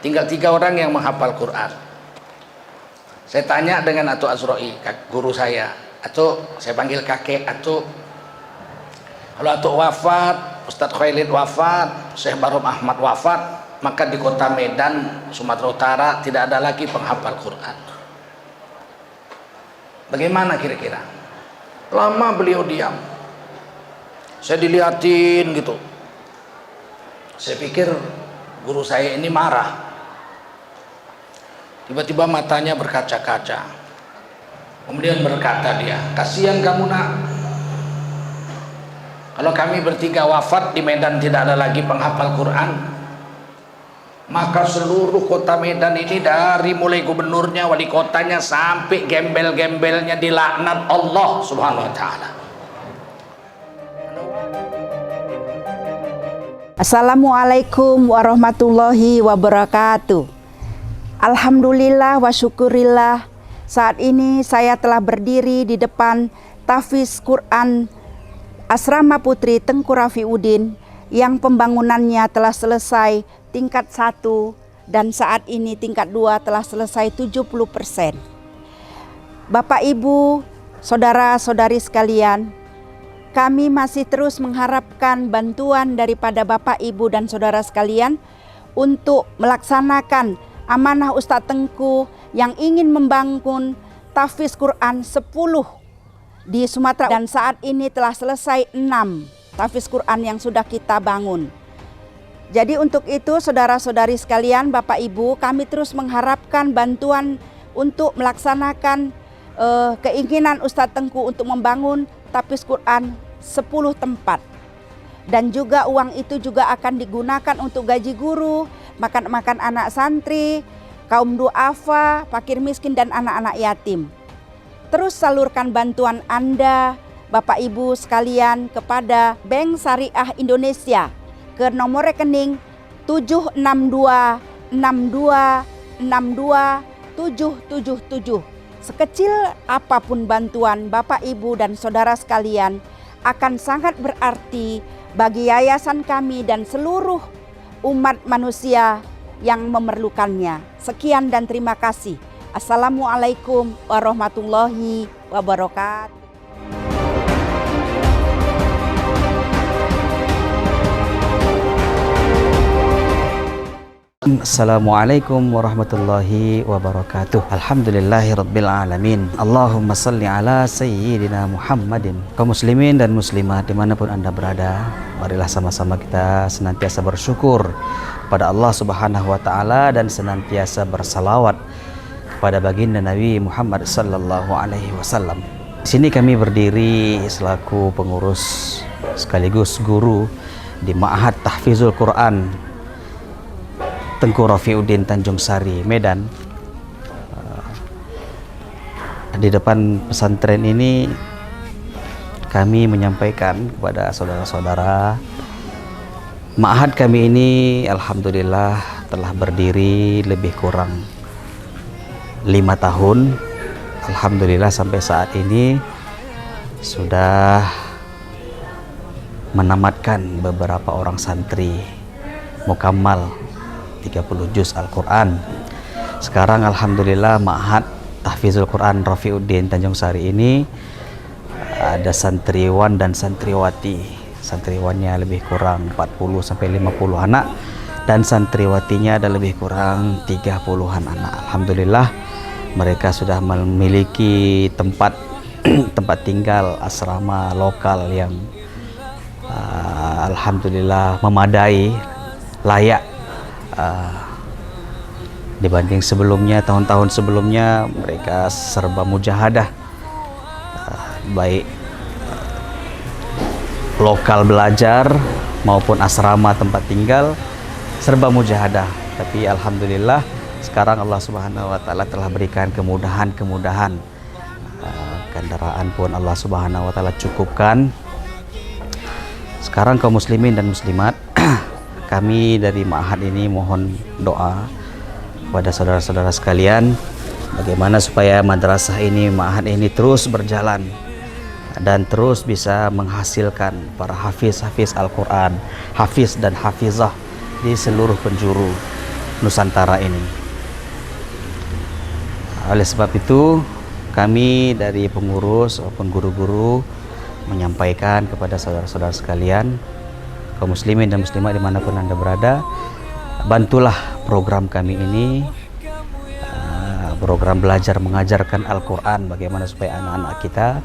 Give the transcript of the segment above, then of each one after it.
tinggal 3 orang yang menghafal Quran. Saya tanya dengan Atuk Azroi, guru saya. Atuk, saya panggil kakek Atuk. Kalau Atuk wafat, Ustadz Khailid wafat, Syekh Barom Ahmad wafat, maka di kota Medan, Sumatera Utara tidak ada lagi penghafal Quran. Bagaimana kira-kira? Lama beliau diam. Saya dilihatin gitu. Saya pikir guru saya ini marah. Tiba-tiba matanya berkaca-kaca. Kemudian berkata dia, kasihan kamu nak. Kalau kami bertiga wafat di Medan tidak ada lagi penghafal Quran, maka seluruh kota Medan ini dari mulai gubernurnya, wali kotanya sampai gembel-gembelnya dilaknat Allah Subhanahu wa taala. Assalamualaikum warahmatullahi wabarakatuh. Alhamdulillah wa syukurillah, saat ini saya telah berdiri di depan tahfiz Quran Asrama Putri Tengku Rafiuddin yang pembangunannya telah selesai tingkat 1 dan saat ini tingkat 2 telah selesai 70%. Bapak Ibu, saudara-saudari sekalian, kami masih terus mengharapkan bantuan daripada Bapak Ibu dan saudara sekalian untuk melaksanakan amanah Ustadz Tengku yang ingin membangun tahfiz Quran 10 di Sumatera, dan saat ini telah selesai 6 tahfiz Quran yang sudah kita bangun. Jadi untuk itu saudara-saudari sekalian, Bapak Ibu, kami terus mengharapkan bantuan untuk melaksanakan keinginan Ustadz Tengku untuk membangun tahfiz Quran 10 tempat. Dan juga uang itu juga akan digunakan untuk gaji guru, makan anak santri, kaum duafa, fakir miskin dan anak-anak yatim. Terus salurkan bantuan Anda, Bapak Ibu sekalian, kepada Bank Syariah Indonesia ke nomor rekening 76262627777. Sekecil apapun bantuan Bapak Ibu dan saudara sekalian akan sangat berarti bagi yayasan kami dan seluruh umat manusia yang memerlukannya. Sekian dan terima kasih. Assalamualaikum warahmatullahi wabarakatuh. Assalamualaikum warahmatullahi wabarakatuh. Alhamdulillahirabbil alamin. Allahumma salli ala sayyidina Muhammadin. Kaum muslimin dan muslimat dimanapun Anda berada, marilah sama-sama kita senantiasa bersyukur kepada Allah Subhanahu wa taala dan senantiasa bersalawat kepada baginda Nabi Muhammad sallallahu alaihi wasallam. Di sini kami berdiri selaku pengurus sekaligus guru di Ma'had Tahfizul Quran Tengku Rafiuddin Tanjung Sari, Medan. Di depan pesantren ini kami menyampaikan kepada saudara-saudara, ma'had kami ini alhamdulillah telah berdiri lebih kurang 5 tahun. Alhamdulillah sampai saat ini sudah menamatkan beberapa orang santri mukammal 30 juz Al-Quran. Sekarang alhamdulillah Ma'had Tahfizul Quran Rafiuddin Tanjung Sari ini ada santriwan dan santriwati. Santriwannya lebih kurang 40 sampai 50 anak dan santriwatinya ada lebih kurang 30-an anak. Alhamdulillah mereka sudah memiliki tempat tempat tinggal asrama lokal yang alhamdulillah memadai, layak. Dibanding sebelumnya, tahun-tahun sebelumnya mereka serba mujahadah, baik lokal belajar maupun asrama tempat tinggal serba mujahadah. Tapi alhamdulillah sekarang Allah Subhanahu wa taala telah berikan kemudahan-kemudahan. Kendaraan pun Allah Subhanahu wa taala cukupkan. Sekarang kaum muslimin dan muslimat, kami dari Ma'had ini mohon doa kepada saudara-saudara sekalian bagaimana supaya madrasah ini, Ma'had ini terus berjalan dan terus bisa menghasilkan para hafiz-hafiz Al-Quran, hafiz dan hafizah di seluruh penjuru Nusantara ini. Oleh sebab itu, kami dari pengurus maupun guru-guru menyampaikan kepada saudara-saudara sekalian, kaum muslimin dan muslimat dimanapun Anda berada, bantulah program kami ini, program belajar mengajarkan Al-Quran, bagaimana supaya anak-anak kita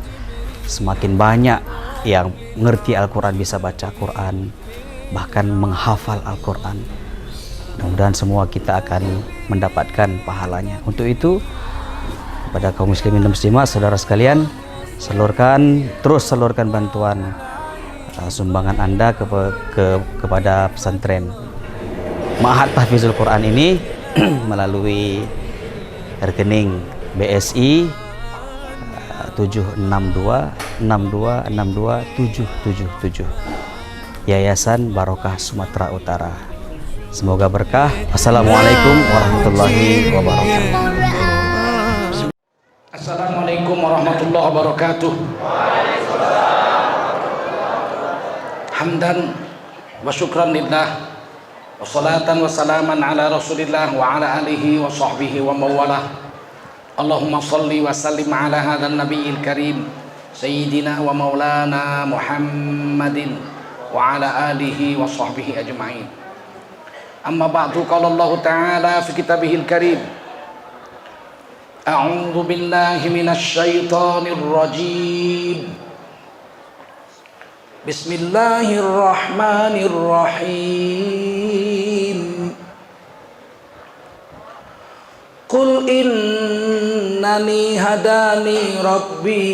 semakin banyak yang mengerti Al-Quran, bisa baca Quran, bahkan menghafal Al-Quran. Mudah-mudahan semua kita akan mendapatkan pahalanya. Untuk itu, pada kaum muslimin dan muslimat, saudara sekalian, terus salurkan bantuan sumbangan Anda kepada pesantren Ma'had Tahfizul Quran ini melalui rekening BSI 76262627777 Yayasan Barokah Sumatera Utara. Semoga berkah. Assalamualaikum warahmatullahi wabarakatuh. Assalamualaikum warahmatullahi wabarakatuh. Hamdan wa syukran lillah, wa salatan wa salaman ala rasulillah wa ala alihi wa sahbihi wa mawalah. Allahumma salli wa sallim ala hadhan nabiyil karim sayyidina wa maulana Muhammadin wa ala alihi wa sahbihi ajma'in. Amma ba'du, qala Allah ta'ala fi kitabihil karim, a'udzu billahi minasy syaithanir rajim. Bismillahirrahmanirrahim. Qul innani hadani rabbi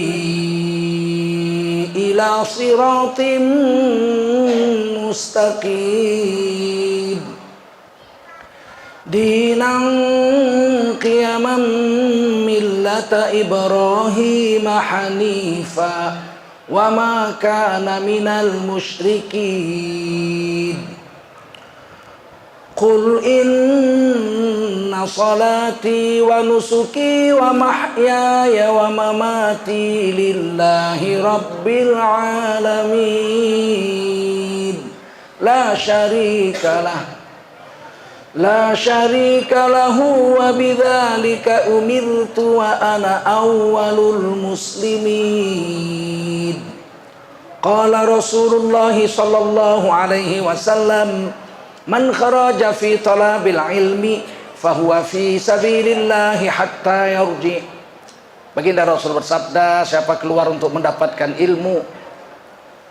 ila siratim mustaqim dinan qiyaman millata Ibrahim hanifa wa ma kana minal musyrikin. Qul inna salati wa nusuki wa mahyaya wa mamati lillahi rabbil alamin la syarika lahu wa bidzalika umirtu wa ana awwalul muslimin. Qala Rasulullah sallallahu alaihi wasallam, man kharaja fi talabil ilmi fahuwa fi sabilillahi hatta yarji. Baginda Rasul bersabda, siapa keluar untuk mendapatkan ilmu,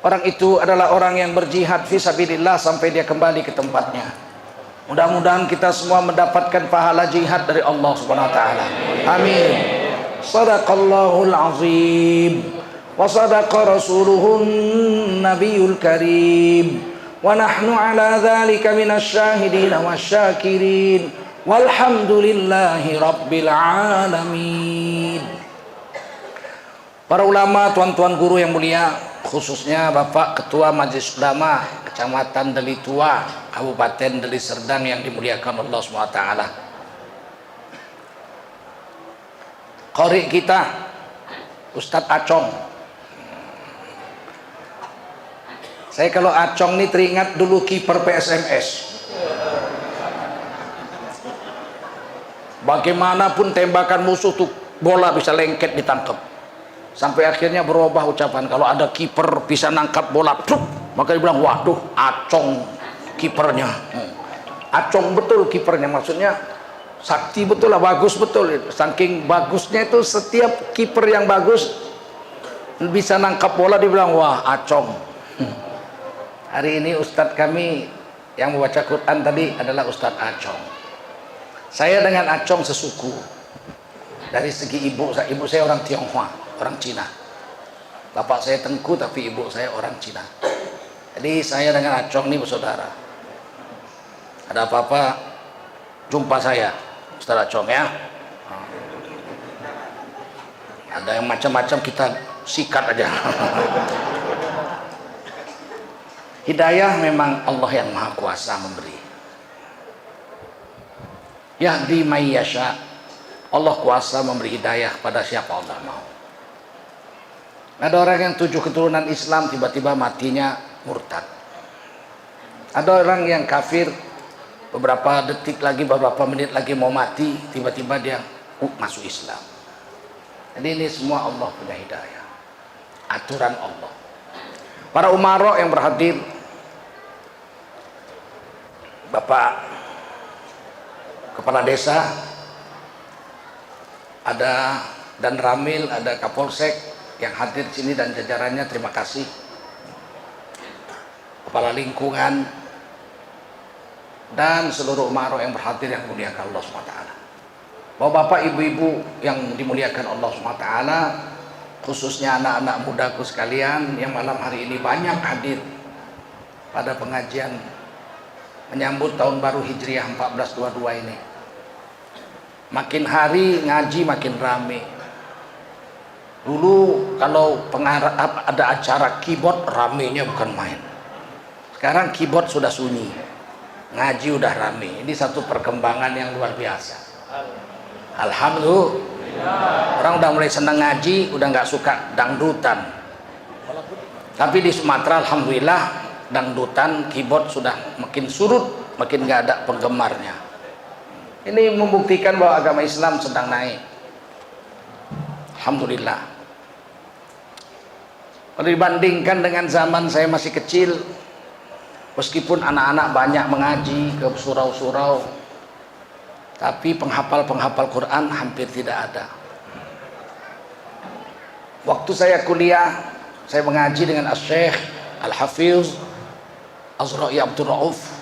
orang itu adalah orang yang berjihad fi sabilillah sampai dia kembali ke tempatnya. Mudah-mudahan kita semua mendapatkan pahala jihad dari Allah Subhanahu wa taala. Amin. Shadaqallahul azim wa sadaqa rasuluhun nabiyul karim wa nahnu ala dzalika minasy syahidin wasyakirin walhamdulillahi rabbil alamin. Para ulama, tuan-tuan guru yang mulia, khususnya Bapak Ketua Majelis Ulama Kecamatan Deli Tua, Kabupaten Deli Serdang yang dimuliakan Allah SWT. Qori kita Ustadz Acong. Saya kalau Acong ini teringat dulu kiper PSMS. Bagaimanapun tembakan musuh tuh bola bisa lengket ditangkap. Sampai akhirnya berubah ucapan, kalau ada kiper bisa nangkap bola, maka dia bilang, waduh, Acong kipernya. Acong betul kipernya, maksudnya sakti betul lah, bagus betul. Saking bagusnya itu, setiap kiper yang bagus bisa nangkap bola, dibilang, wah, Acong. Hari ini Ustadz kami yang membaca Quran tadi adalah Ustadz Acong. Saya dengan Acong sesuku. Dari segi ibu saya orang Tionghoa, orang Cina. Bapak saya Tengku, tapi ibu saya orang Cina. Jadi saya dengan Acong ini bersaudara. Ada apa-apa jumpa saya, Ustaz Acong ya. Ada yang macam-macam kita sikat aja. Hidayah memang Allah yang Maha Kuasa memberi. Yahdi may yasha. Allah kuasa memberi hidayah pada siapa Allah mau. Ada orang yang 7 keturunan Islam tiba-tiba matinya murtad. Ada orang yang kafir beberapa detik lagi, beberapa menit lagi mau mati, tiba-tiba dia masuk Islam. Jadi ini semua Allah punya hidayah, aturan Allah. Para umara yang berhadir, Bapak Kepala Desa, ada dan Ramil, ada Kapolsek yang hadir di sini dan jajarannya, terima kasih. Kepala lingkungan dan seluruh umara yang berhadir yang dimuliakan Allah SWT. Bapak-bapak, ibu-ibu yang dimuliakan Allah SWT, khususnya anak-anak mudaku sekalian yang malam hari ini banyak hadir pada pengajian menyambut tahun baru Hijriah 1422 ini. Makin hari ngaji makin rame. Dulu kalau ada acara keyboard, ramenya bukan main. Sekarang keyboard sudah sunyi, ngaji udah rame. Ini satu perkembangan yang luar biasa. Alhamdulillah. Orang udah mulai senang ngaji, udah nggak suka dangdutan. Tapi di Sumatera alhamdulillah dangdutan, keyboard sudah makin surut, makin nggak ada penggemarnya. Ini membuktikan bahwa agama Islam sedang naik. Alhamdulillah. Kalau dibandingkan dengan zaman saya masih kecil, meskipun anak-anak banyak mengaji ke surau-surau, tapi penghafal Quran hampir tidak ada. Waktu saya kuliah, saya mengaji dengan Asy-Syaikh Al-Hafiz Azra'i Abdul Rauf.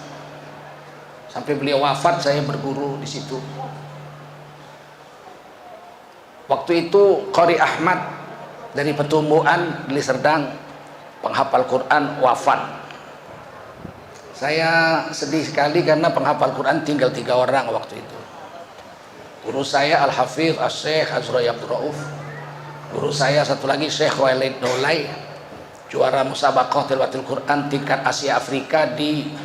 Sampai beliau wafat, saya berguru di situ. Waktu itu Qari Ahmad dari Petumbuhan di Serdang, penghafal Quran, wafat. Saya sedih sekali karena penghafal Quran tinggal 3 orang waktu itu. Guru saya Al-Hafiz Asy-Syaikh Azra'i Abdul Rauf. Guru saya satu lagi Syekh Walid Nolai, juara musabaqah tilawatil Quran tingkat Asia Afrika di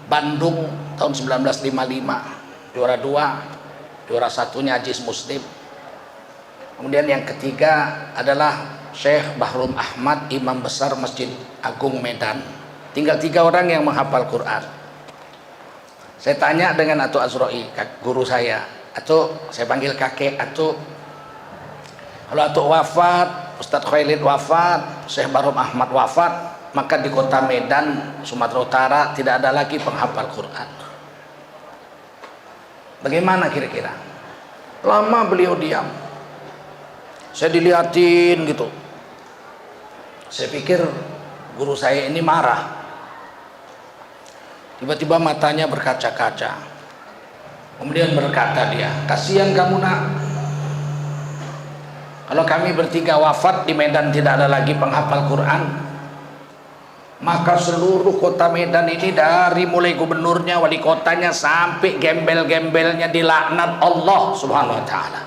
Bandung tahun 1955. Juara 2, juara 1-nya Aziz Muslim. Kemudian yang ketiga adalah Syekh Bahrum Ahmad, Imam Besar Masjid Agung Medan. Tinggal 3 orang yang menghafal Quran. Saya tanya dengan Atuk Azra'i, guru saya, atau saya panggil kakek, atau kalau Atuk wafat, Ustadz Khalid wafat, Syekh Bahrum Ahmad wafat, maka di kota Medan, Sumatera Utara tidak ada lagi penghafal Quran. Bagaimana kira-kira? Lama beliau diam. Saya dilihatin gitu. Saya pikir guru saya ini marah. Tiba-tiba matanya berkaca-kaca. Kemudian berkata dia, kasihan kamu nak. Kalau kami bertiga wafat di Medan tidak ada lagi penghafal Quran, maka seluruh kota Medan ini dari mulai gubernurnya, wali kotanya sampai gembel-gembelnya dilaknat Allah Subhanahu wa taala.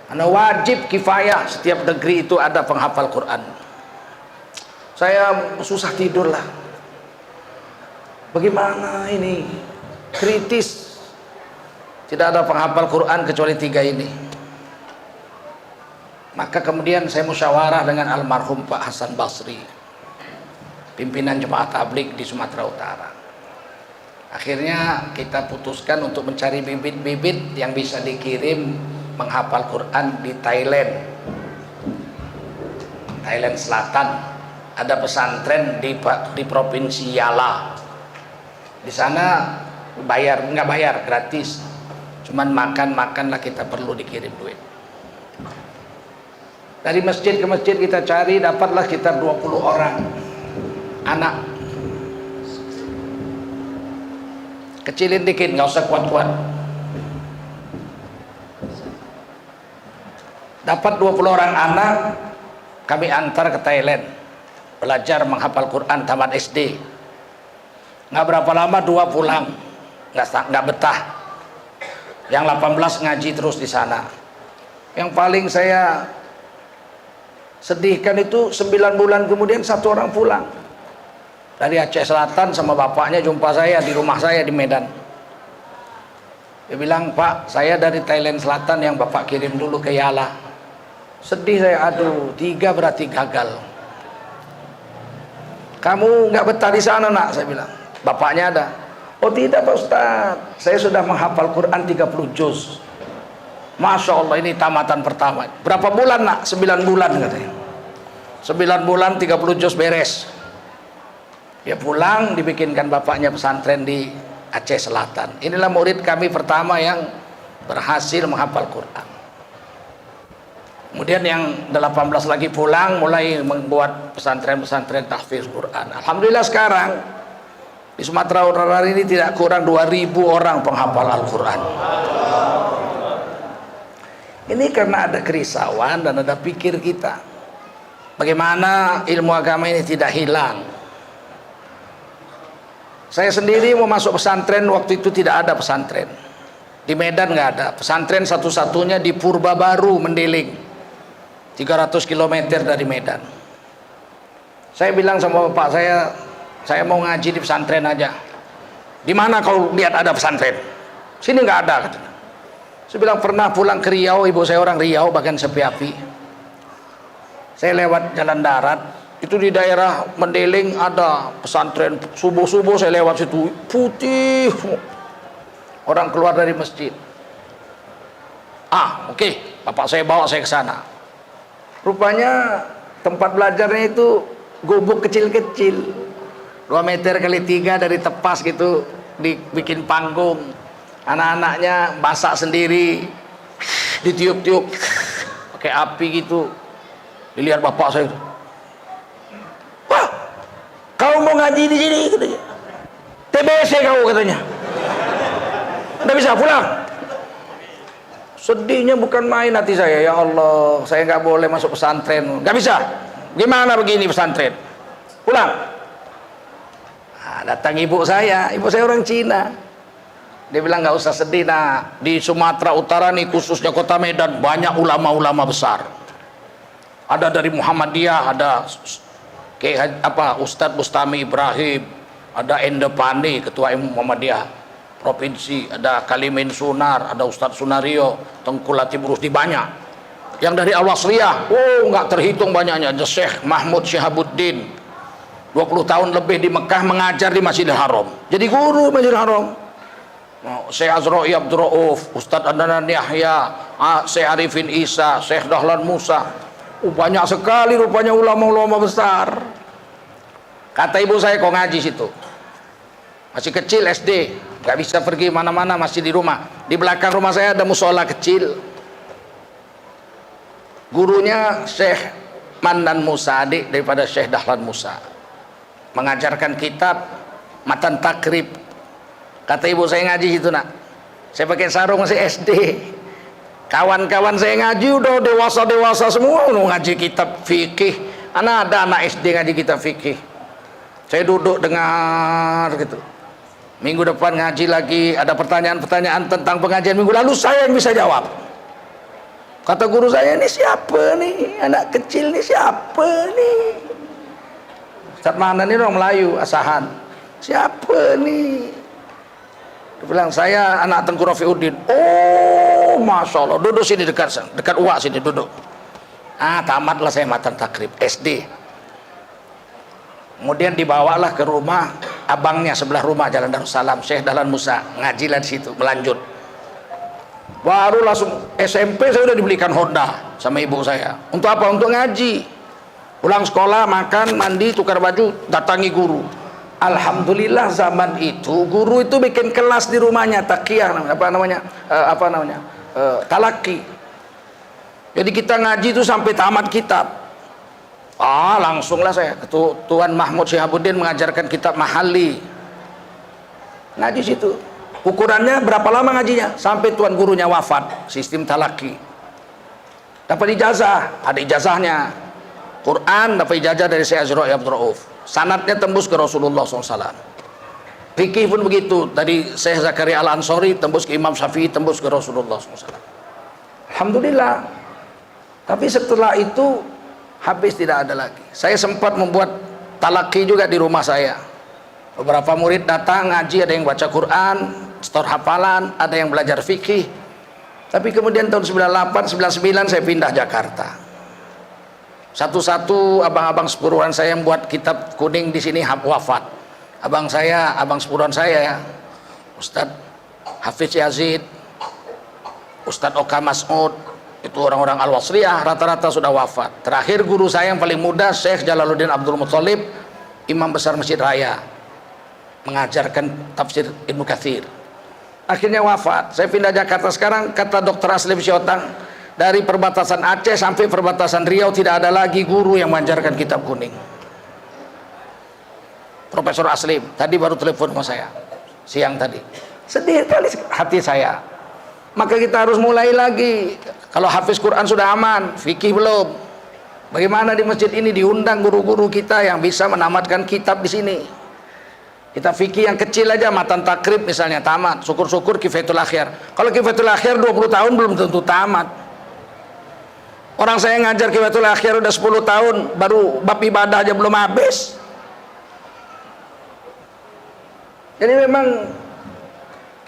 Karena wajib kifayah setiap negeri itu ada penghafal Quran. Saya susah tidur lah. Bagaimana ini? Kritis. Tidak ada penghafal Quran kecuali 3 ini. Maka kemudian saya musyawarah dengan almarhum Pak Hasan Basri, pimpinan Jemaah Tabligh di Sumatera Utara. Akhirnya kita putuskan untuk mencari bibit-bibit yang bisa dikirim menghafal Quran di Thailand. Thailand Selatan ada pesantren di provinsi Yala. Di sana nggak bayar, gratis. Cuman makan-makanlah kita perlu dikirim duit. Dari masjid ke masjid kita cari, dapatlah sekitar 20 orang anak. Kecilin dikit, nggak usah kuat-kuat. Dapat 20 orang anak, kami antar ke Thailand, belajar menghafal Quran tamat SD. Nggak berapa lama 2 pulang, nggak betah. Yang 18 ngaji terus di sana. Yang paling saya sedihkan itu 9 bulan kemudian 1 orang pulang dari Aceh Selatan sama bapaknya, jumpa saya di rumah saya di Medan. Dia bilang, Pak, saya dari Thailand Selatan yang bapak kirim dulu ke Yala. Sedih saya, aduh, 3 berarti gagal. Kamu nggak betah di sana nak? Saya bilang. Bapaknya ada. Oh tidak Pak Ustadz, saya sudah menghafal Quran 30 juz. Masya Allah, ini tamatan pertama. Berapa bulan nak? 9 bulan katanya. 9 bulan 30 juz beres. Dia pulang, dibikinkan bapaknya pesantren di Aceh Selatan. Inilah murid kami pertama yang berhasil menghafal Quran. Kemudian yang 18 lagi pulang, mulai membuat pesantren-pesantren tahfiz Quran. Alhamdulillah sekarang di Sumatera Utara ini tidak kurang 2.000 orang penghafal Al-Quran. Ini karena ada kerisauan dan ada pikir kita, bagaimana ilmu agama ini tidak hilang. Saya sendiri mau masuk pesantren, waktu itu tidak ada pesantren di Medan, nggak ada pesantren, satu-satunya di Purba Baru Mendeling, 300 km dari Medan. Saya bilang sama bapak saya mau ngaji di pesantren aja. Di mana kau lihat ada pesantren? Sini nggak ada katanya. Saya bilang pernah pulang ke Riau, ibu saya orang Riau, bagian Sepi Api. Saya lewat jalan darat, itu di daerah Mendeling ada pesantren. Subuh-subuh saya lewat situ, putih. Orang keluar dari masjid. Oke, bapak saya bawa saya ke sana. Rupanya tempat belajarnya itu gubuk kecil-kecil. 2 meter kali 3 dari tepas gitu, dibikin panggung, anak-anaknya masak sendiri, ditiup-tiup pakai api gitu. Dilihat bapak saya, wah, kau mau ngaji di sini katanya, TBC kau katanya, nggak bisa pulang. Sedihnya bukan main hati saya, ya Allah, saya nggak boleh masuk pesantren, nggak bisa, gimana begini pesantren, pulang. Datang ibu saya orang Cina. Dia bilang nggak usah sedih nak, di Sumatera Utara nih khususnya kota Medan banyak ulama-ulama besar. Ada dari Muhammadiyah, ada Ustadz Bustami Ibrahim, ada Ende Pani ketua Muhammadiyah provinsi, ada Kalimin Sunar, ada Ustadz Sunario, Tengku Latif Rusdi, banyak. Yang dari Al-Wasliyah, nggak terhitung banyaknya. Ada Syekh Mahmud Syihabuddin, 20 tahun lebih di Mekah mengajar di Masjidil Haram, jadi guru Masjidil Haram. Syekh Azra'i Abdul Rauf, Ustadz Adnan Yahya, Syekh Arifin Isa, Syekh Dahlan Musa. Banyak sekali rupanya ulama-ulama besar. Kata ibu saya, kau ngaji situ, masih kecil SD, gak bisa pergi mana-mana, masih di rumah. Di belakang rumah saya ada musola kecil. Gurunya Syekh Mandan Musa, adik daripada Syekh Dahlan Musa, mengajarkan kitab Matan Takrib. Kata ibu saya ngaji situ nak, saya pakai sarung masih SD. Kawan-kawan saya ngaji udah dewasa semua, ngaji kitab fikih. Ada anak SD ngaji kitab fikih. Saya duduk dengar gitu. Minggu depan ngaji lagi, ada pertanyaan-pertanyaan tentang pengajian minggu lalu, saya yang bisa jawab. Kata guru saya, ini siapa nih, anak kecil nih siapa nih? Ustadz Manan ini orang Melayu, Asahan. Siapa nih? Dia bilang, saya anak Tengku Rafiuddin. Oh, Masya Allah, duduk sini dekat uak sini, duduk. Tamatlah saya Matan Takrib, SD. Kemudian dibawalah ke rumah abangnya sebelah rumah, Jalan Darussalam, Syekh Dahlan Musa, ngajilah di situ, melanjut. Baru langsung SMP saya udah dibelikan Honda sama ibu saya. Untuk apa? Untuk ngaji. Pulang sekolah, makan, mandi, tukar baju, datangi guru. Alhamdulillah zaman itu guru itu bikin kelas di rumahnya, takiyah talaki. Jadi kita ngaji itu sampai tamat kitab. Langsunglah saya ke Tuan Mahmud Syihabuddin mengajarkan kitab Mahali. Ngaji situ. Ukurannya berapa lama ngajinya? Sampai tuan gurunya wafat, sistem talaki. Dapat ijazah, ada ijazahnya. Quran dapat ijazah dari Syekh Azra'i Abdul Rauf. Sanadnya tembus ke Rasulullah SAW. Fikih pun begitu, dari Syekh Zakaria Al-Ansori tembus ke Imam Syafi'i, tembus ke Rasulullah SAW. Alhamdulillah. Tapi setelah itu habis, tidak ada lagi. Saya sempat membuat talaki juga di rumah saya. Beberapa murid datang ngaji, ada yang baca Quran, setor hafalan, ada yang belajar fikih. Tapi kemudian tahun 98, 99 saya pindah Jakarta. Satu-satu abang-abang sepuruan saya yang buat kitab kuning di sini wafat. Abang sepuruan saya ya, Ustadz Hafiz Yazid, Ustadz Oka Mas'ud, itu orang-orang Al-Wasriyah, rata-rata sudah wafat. Terakhir guru saya yang paling muda, Syekh Jalaluddin Abdul Muthalib, Imam Besar Masjid Raya, mengajarkan tafsir Ibnu Katsir. Akhirnya wafat. Saya pindah Jakarta sekarang, kata Dr. Aslim Syotang, dari perbatasan Aceh sampai perbatasan Riau tidak ada lagi guru yang mengajarkan kitab kuning. Profesor Aslim tadi baru telepon sama saya siang tadi. Sedih kali hati saya. Maka kita harus mulai lagi. Kalau hafiz Quran sudah aman, fikih belum. Bagaimana di masjid ini diundang guru-guru kita yang bisa menamatkan kitab di sini. Kita fikih yang kecil aja, matan takrib misalnya tamat, syukur-syukur Kifayatul Akhir. Kalau Kifayatul Akhir 20 tahun belum tentu tamat. Orang saya ngajar Kifayatul Akhir udah 10 tahun, baru bab ibadah aja belum habis. Jadi memang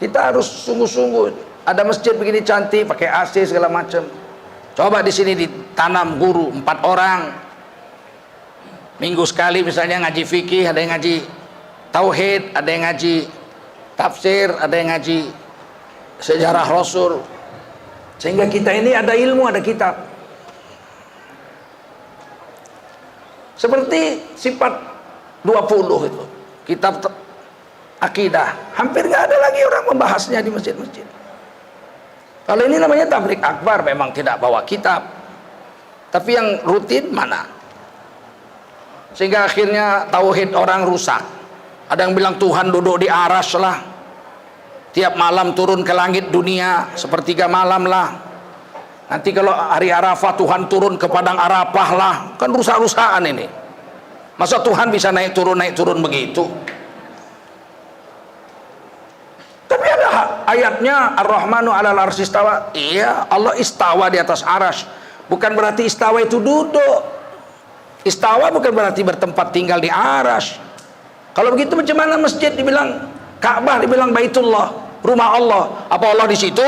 kita harus sungguh-sungguh. Ada masjid begini cantik, pakai AC segala macam. Coba di sini ditanam guru 4 orang. Minggu sekali misalnya ngaji fikih, ada yang ngaji tauhid, ada yang ngaji tafsir, ada yang ngaji sejarah Rasul. Sehingga kita ini ada ilmu, ada kitab. Seperti sifat 20 itu. Kitab akidah, hampir nggak ada lagi orang membahasnya di masjid-masjid. Kalau ini namanya tabligh akbar, memang tidak bawa kitab, tapi yang rutin mana? Sehingga akhirnya tauhid orang rusak. Ada yang bilang Tuhan duduk di aras lah, tiap malam turun ke langit dunia sepertiga malam lah. Nanti kalau hari Arafah Tuhan turun ke padang Arafah lah, kan rusak-rusakan ini. Masa Tuhan bisa naik turun begitu? Tapi ada ayatnya Ar-Rahmanu 'alal arsy istawa. Iya, Allah istawa di atas arsy. Bukan berarti istawa itu duduk. Istawa bukan berarti bertempat tinggal di arsy. Kalau begitu macam mana masjid dibilang Ka'bah, dibilang Baitullah, rumah Allah? Apa Allah di situ?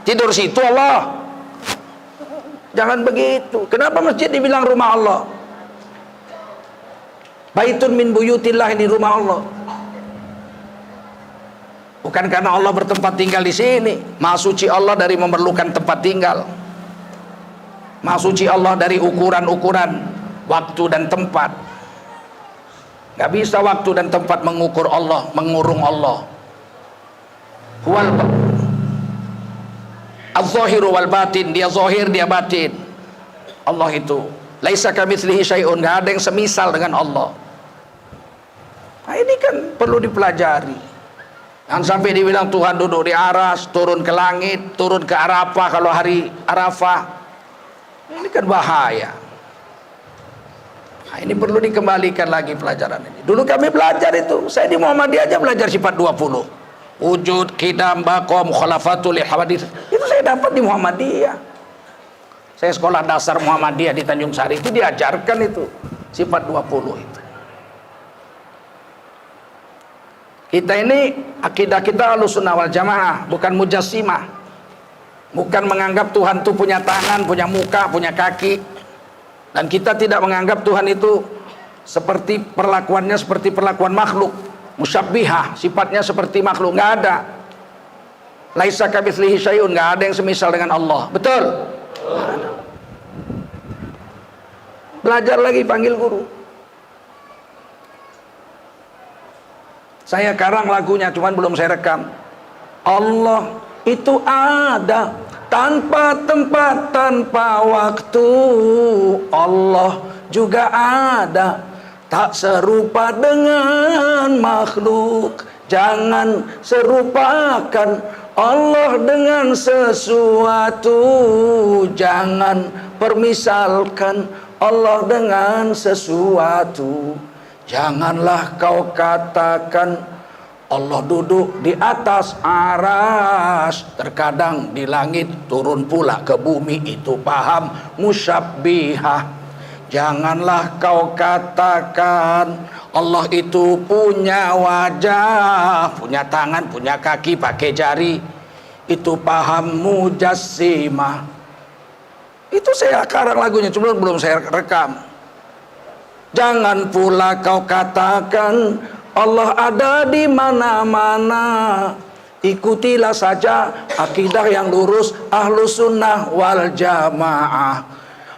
Tidur situ Allah? Jangan begitu. Kenapa masjid dibilang rumah Allah? Baitun min buyutillah, ini rumah Allah. Bukan karena Allah bertempat tinggal di sini. Maha suci Allah dari memerlukan tempat tinggal. Maha suci Allah dari ukuran-ukuran waktu dan tempat. Gak bisa waktu dan tempat mengukur Allah, mengurung Allah. Huwal az-zahiru wal batin, dia zahir, dia batin. Allah itu laisa kamitslihi syai'un, gak ada yang semisal dengan Allah. Nah, ini kan perlu dipelajari. Jangan sampai dibilang Tuhan duduk di aras, turun ke langit, turun ke Arafah kalau hari Arafah. Ini kan bahaya. Nah, ini perlu dikembalikan lagi pelajaran ini. Dulu kami belajar itu, saya di Muhammadiyah aja belajar sifat 20. Wujud, qidam, baqa, mukhalafatul hawadits. Itu saya dapat di Muhammadiyah. Saya sekolah dasar Muhammadiyah di Tanjung Sari, itu diajarkan itu sifat 20 itu. Kita ini akidah kita Ahlussunnah wal Jamaah, bukan mujassimah. Bukan menganggap Tuhan itu punya tangan, punya muka, punya kaki. Dan kita tidak menganggap Tuhan itu seperti perlakuannya seperti perlakuan makhluk, musyabbihah, sifatnya seperti makhluk, nggak ada. Laisa kamitslihi syai'un, nggak ada yang semisal dengan Allah. Betul? Belajar lagi, panggil guru. Saya karang lagunya, cuman belum saya rekam. Allah itu ada tanpa tempat, tanpa waktu. Allah juga ada, tak serupa dengan makhluk. Jangan serupakan Allah dengan sesuatu. Jangan permisalkan Allah dengan sesuatu. Janganlah kau katakan Allah duduk di atas aras, terkadang di langit, turun pula ke bumi, itu paham musyabbihah. Janganlah kau katakan Allah itu punya wajah, punya tangan, punya kaki, pakai jari, itu paham mujassimah. Itu saya karang lagunya, belum saya rekam. Jangan pula kau katakan Allah ada di mana-mana. Ikutilah saja akidah yang lurus Ahlus Sunnah wal Jamaah.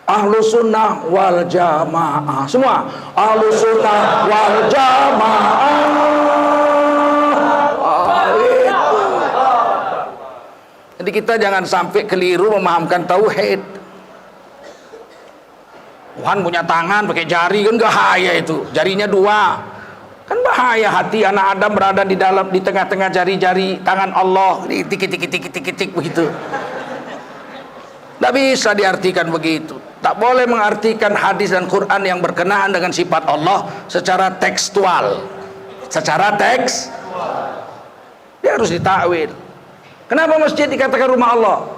Ahlus Sunnah wal Jamaah. Semua Ahlus Sunnah wal Jamaah. Itu. Jadi kita jangan sampai keliru memahamkan tauhid. Tuhan punya tangan pakai jari, kan bahaya itu. Jarinya dua. Kan bahaya, hati anak Adam berada di tengah-tengah jari-jari tangan Allah, tik begitu. Tidak bisa diartikan begitu. Tak boleh mengartikan hadis dan Quran yang berkenaan dengan sifat Allah secara tekstual. Secara teks, dia harus ditakwil. Kenapa masjid dikatakan rumah Allah?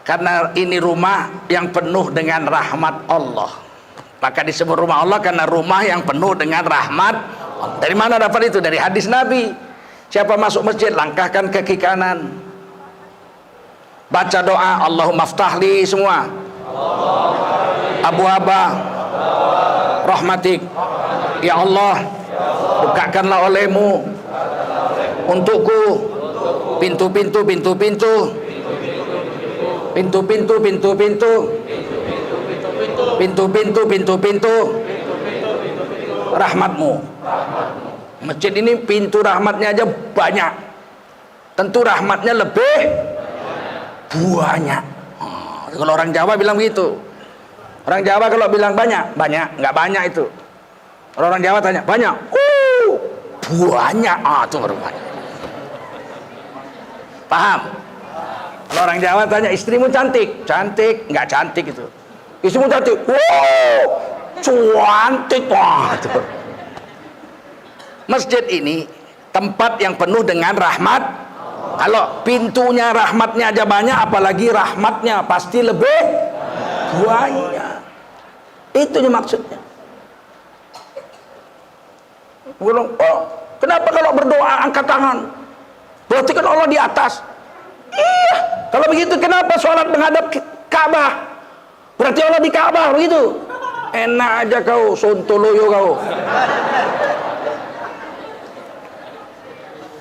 Karena ini rumah yang penuh dengan rahmat Allah. Maka disebut rumah Allah karena rumah yang penuh dengan rahmat. Dari mana dapat itu? Dari hadis Nabi. Siapa masuk masjid, langkahkan kaki kanan, baca doa Allahumma ftahli semua, Abu Aba rahmatik, ya Allah bukakanlah olehmu untukku pintu-pintu rahmatmu. Masjid ini pintu rahmatnya aja banyak. Tentu rahmatnya lebih banyak. Kalau orang Jawa bilang begitu. Orang Jawa kalau bilang banyak, nggak banyak itu. Kalau orang Jawa tanya, banyak? Banyak. Itu baru banyak. Paham? Kalau orang Jawa tanya, istrimu cantik? Cantik, nggak cantik itu. Istrimu cantik? Cantik. Itu. Masjid ini tempat yang penuh dengan rahmat. Kalau pintunya rahmatnya aja banyak, apalagi rahmatnya pasti lebih banyak. Itu maksudnya. Kenapa kalau berdoa angkat tangan? Berarti kan Allah di atas. Iya. Kalau begitu kenapa sholat menghadap Ka'bah? Berarti Allah di Ka'bah begitu. Enak aja kau, sontoloyo kau.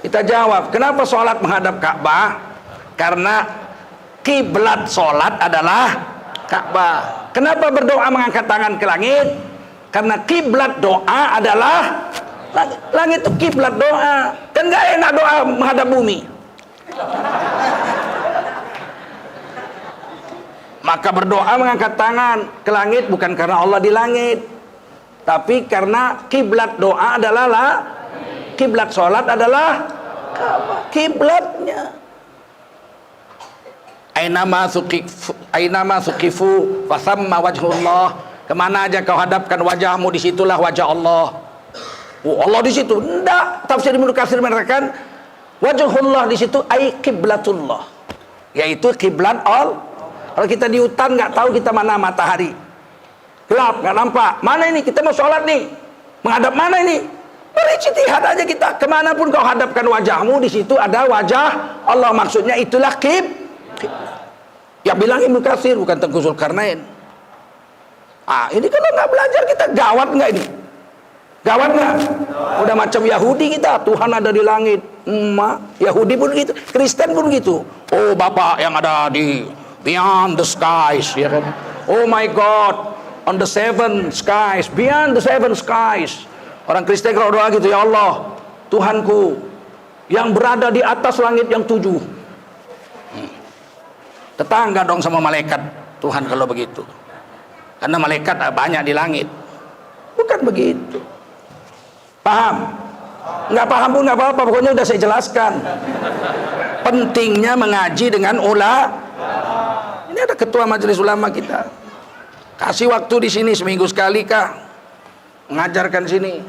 Kita jawab, kenapa sholat menghadap Ka'bah? Karena kiblat sholat adalah Ka'bah. Kenapa berdoa mengangkat tangan ke langit? Karena kiblat doa adalah langit. Langit itu kiblat doa. Kan gak enak doa menghadap bumi. Maka berdoa mengangkat tangan ke langit bukan karena Allah di langit, tapi karena kiblat doa adalah kiblat sholat adalah kiblatnya. Ainama suqifu fasamma wajhullah. Kemana aja kau hadapkan wajahmu, disitulah wajah Allah. Allah di situ. Enggak. Tafsir Ibnu Katsir mengatakan wajhullah di situ ai kiblatullah, yaitu kiblat Allah. Kalau kita di hutan nggak tahu kita mana matahari, gelap nggak nampak. Mana ini kita mau sholat nih, menghadap mana ini? Berijtihad aja kita. Kemanapun kau hadapkan wajahmu, di situ ada wajah Allah. Maksudnya itulah ya bilang Ibnu Katsir, bukan Tengku Zulkarnain. Ini kalau nggak belajar kita gawat nggak ini? Gawat nggak? Udah macam Yahudi kita, Tuhan ada di langit. Yahudi pun gitu, Kristen pun gitu. Oh Bapak yang ada di beyond the skies, ya kan? Oh my God, on the seven skies, beyond the seven skies. Orang Kristen kalau doa gitu, ya Allah, Tuhanku yang berada di atas langit yang 7. Tetangga dong sama malaikat Tuhan kalau begitu. Karena malaikat banyak di langit. Bukan begitu. Paham? Nggak paham pun nggak apa-apa, pokoknya udah saya jelaskan. Pentingnya mengaji dengan ulama. Ini ada ketua majelis ulama kita. Kasih waktu di sini seminggu sekali kah? Mengajarkan sini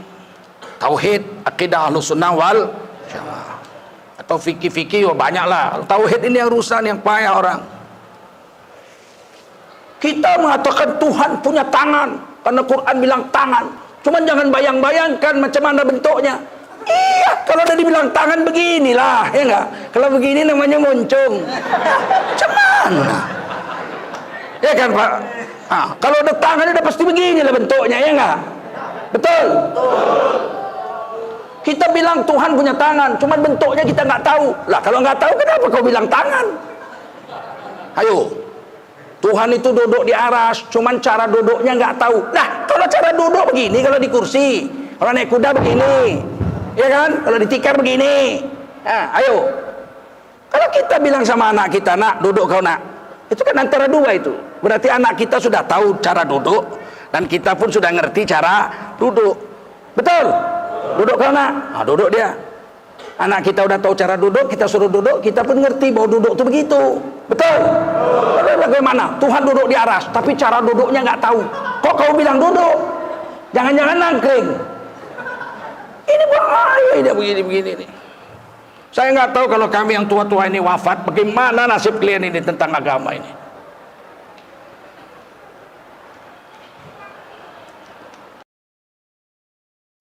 tauhid, akidah Ahlus Sunnah wal Jamaah. Atau fikih-fikih, banyak lah. Tauhid ini yang rusak, yang payah orang. Kita mengatakan Tuhan punya tangan karena Quran bilang tangan. Cuman jangan bayang-bayangkan macam mana bentuknya. Iya, kalau udah dibilang tangan beginilah, ya enggak? Kalau begini namanya moncong. Macam mana? Ya kan Pak? Kalau udah tangan udah pasti beginilah bentuknya, ya enggak? Betul? Kita bilang Tuhan punya tangan, cuman bentuknya kita nggak tahu. Lah kalau nggak tahu, kenapa kau bilang tangan? Ayo, Tuhan itu duduk di aras, cuman cara duduknya nggak tahu. Nah, kalau cara duduk begini, kalau di kursi, kalau naik kuda begini, ya kan? Kalau ditikar begini. Nah, ayo. Kalau kita bilang sama anak kita, nak duduk kau nak, itu kan antara dua itu. Berarti anak kita sudah tahu cara duduk, dan kita pun sudah ngerti cara duduk. Betul? Duduk kau nak, nah, duduk dia. Anak kita udah tahu cara duduk, kita suruh duduk, kita pun ngerti bahwa duduk itu begitu. Betul? Bagaimana? Tuhan duduk di aras, tapi cara duduknya nggak tahu. Kok kau bilang duduk? Jangan-jangan nangkring. Ini bahaya, ini begini-begini nih. Saya nggak tahu kalau kami yang tua-tua ini wafat, bagaimana nasib kalian ini tentang agama ini.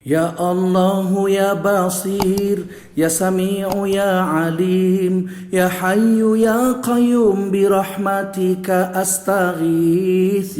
Ya Allah ya Basir, ya Sami'u ya Alim, ya Hayyu ya Qayyum bi rahmatika astaghith.